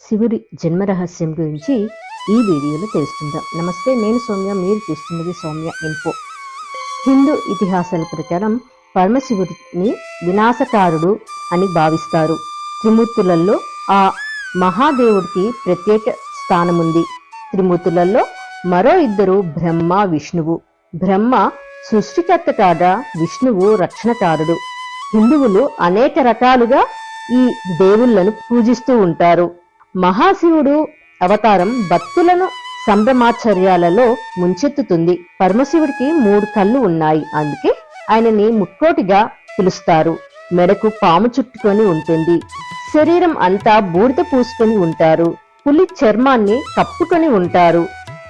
శివుడి జన్మ రహస్యం గురించి ఈ వీడియోలో తెలుసుకుందాం. నమస్తే, నేను సౌమ్య, మీరు చూస్తున్నది సౌమ్య ఇన్ఫో. హిందూ ఇతిహాసాల ప్రకారం పరమశివుడిని వినాశకారుడు అని భావిస్తారు. త్రిమూర్తులలో ఆ మహాదేవుడికి ప్రత్యేక స్థానముంది. త్రిమూర్తులలో మరో ఇద్దరు బ్రహ్మ, విష్ణువు. బ్రహ్మ సృష్టికర్త కాగా విష్ణువు రక్షణకారుడు. హిందువులు అనేక రకాలుగా ఈ దేవుళ్లను పూజిస్తూ ఉంటారు. మహాశివుడు అవతారం భక్తులను సంభ్రమాచర్యాలలో ముంచెత్తుతుంది. పరమశివుడికి 3 కళ్ళు ఉన్నాయి, అందుకే ఆయనని ముక్కోటిగా పిలుస్తారు. మెడకు పాము చుట్టుకొని ఉంటుంది. శరీరం అంతా బూడిద పూసుకొని ఉంటారు. పులి చర్మాన్ని కప్పుకొని ఉంటారు.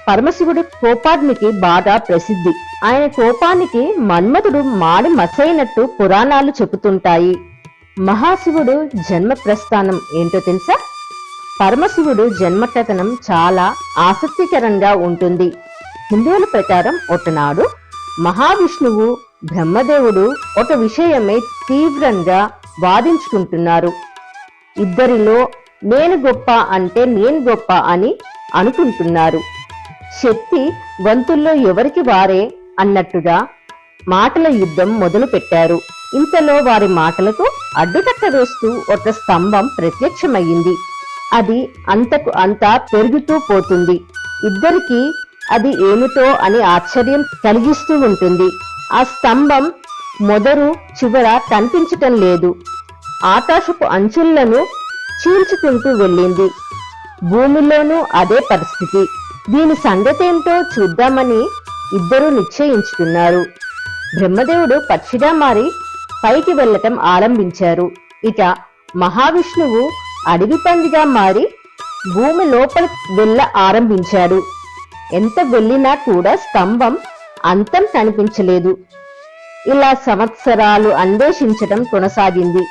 పరమశివుడు కోపాగ్నికి బాగా ప్రసిద్ధి. ఆయన కోపానికి మన్మథుడు మాడి మసైనట్టు పురాణాలు చెబుతుంటాయి. మహాశివుడు జన్మ ప్రస్థానం ఏంటో తెలుసా? పరమశివుడు జన్మకథనం చాలా ఆసక్తికరంగా ఉంటుంది. హిందువుల ప్రకారం ఒకనాడు మహావిష్ణువు, బ్రహ్మదేవుడు ఒక విషయమై తీవ్రంగా వాదించుకుంటున్నారు. ఇద్దరిలో నేను గొప్ప అంటే నేను గొప్ప అని అనుకుంటున్నారు. శక్తి వంతుల్లో ఎవరికి వారే అన్నట్టుగా మాటల యుద్ధం మొదలు పెట్టారు. ఇంతలో వారి మాటలకు అడ్డుకట్ట వేస్తూ ఒక స్తంభం ప్రత్యక్షమయ్యింది. అది అంతకు అంతా పెరుగుతూ పోతుంది. ఇద్దరికి అది ఏమిటో అని ఆశ్చర్యం కలిగిస్తూ ఉంటుంది. ఆ స్తంభం మొదలు చివర కనిపించటం లేదు. ఆకాశపు అంచులను చీల్చుకుంటూ వెళ్ళింది. భూమిలోనూ అదే పరిస్థితి. దీని సంగతేంటో చూద్దామని ఇద్దరూ నిశ్చయించుకున్నారు. బ్రహ్మదేవుడు పక్షిగా మారి పైకి వెళ్లటం ఆరంభించారు. ఇక మహావిష్ణువు అడవి పందిగా మారి భూమి లోపల వెళ్ళ ఆరంభించాడు. ఎంత వెళ్ళినా కూడా స్తంభం అంతం కనిపించలేదు. ఇలా సంవత్సరాలు అన్వేషించటం కొనసాగింది.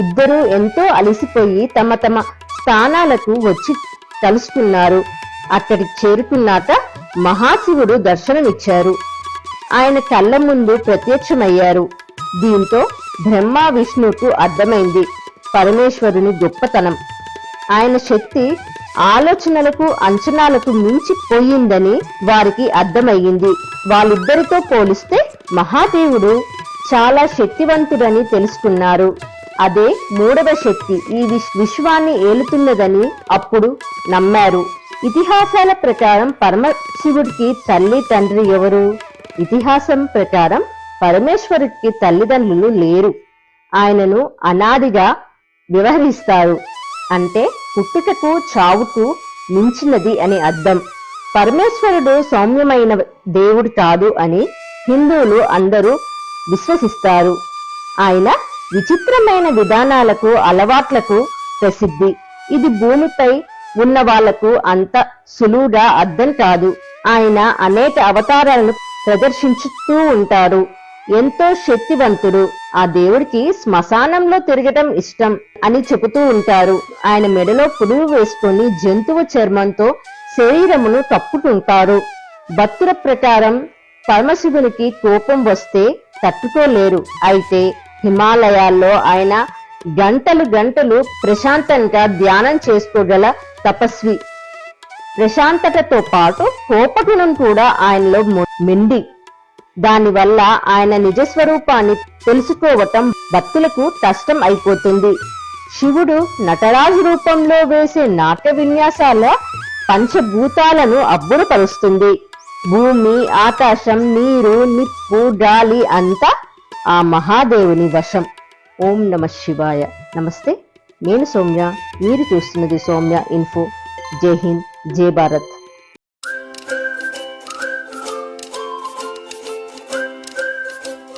ఇద్దరూ ఎంతో అలసిపోయి తమ తమ స్థానాలకు వచ్చి కలుసుకున్నారు. అక్కడికి చేరుకున్నాక మహాశివుడు దర్శనమిచ్చారు. ఆయన కళ్ళ ముందు ప్రత్యక్షమయ్యారు. దీంతో బ్రహ్మ, విష్ణువుకు అర్థమైంది పరమేశ్వరుని గొప్పతనం. ఆయన శక్తి ఆలోచనలకు అంచనాలకు మించిపోయిందని వారికి అర్థమయ్యింది. వాళ్ళిద్దరితో పోలిస్తే మహాదేవుడు చాలా శక్తివంతుడని తెలుసుకున్నారు. అదే 3వ శక్తి ఈ విశ్వాన్ని ఏలుతున్నదని అప్పుడు నమ్మారు. ఇతిహాసాల ప్రకారం పరమశివుడికి తల్లి తండ్రి ఎవరు? ఇతిహాసం ప్రకారం పరమేశ్వరుడికి తల్లిదండ్రులు లేరు. ఆయనను అనాదిగా వ్యవహరిస్తారు. అంటే పుట్టుటకు చావుకు మించినది అని అర్థం. పరమేశ్వరుడు సౌమ్యమైన దేవుడు కాదు అని హిందువులు అందరూ విశ్వసిస్తారు. ఆయన విచిత్రమైన విధానాలకు, అలవాట్లకు ప్రసిద్ధి. ఇది భూమిపై ఉన్న వాళ్లకు అంత సులువుగా అర్థం కాదు. ఆయన అనేక అవతారాలను ప్రదర్శించుతూ ఉంటారు. ఎంతో శక్తివంతుడు. ఆ దేవుడికి శ్మశానంలో తిరగటం ఇష్టం అని చెబుతూ ఉంటారు. ఆయన మెడలో పురుగు వేసుకొని జంతువు చర్మంతో శరీరమును కప్పుకుంటారు. భక్తుల ప్రకారం పరమశివునికి కోపం వస్తే తట్టుకోలేరు. అయితే హిమాలయాల్లో ఆయన గంటలు గంటలు ప్రశాంతంగా ధ్యానం చేసుకోగల తపస్వి. ప్రశాంతతతో పాటు కోపగుణం కూడా ఆయనలో మెండి. దానివల్ల ఆయన నిజస్వరూపాన్ని తెలుసుకోవటం భక్తులకు కష్టం అయిపోతుంది. శివుడు నటరాజు రూపంలో వేసే నాట్య విన్యాసాల పంచభూతాలను అబ్బురపరుస్తుంది. భూమి, ఆకాశం, నీరు, నిప్పు, గాలి అంతా ఆ మహాదేవుని వశం. ఓం నమః శివాయ. నమస్తే, నేను సౌమ్య, మీరు చూస్తున్నది సౌమ్య ఇన్ఫో. జై హింద్, జై భారత్.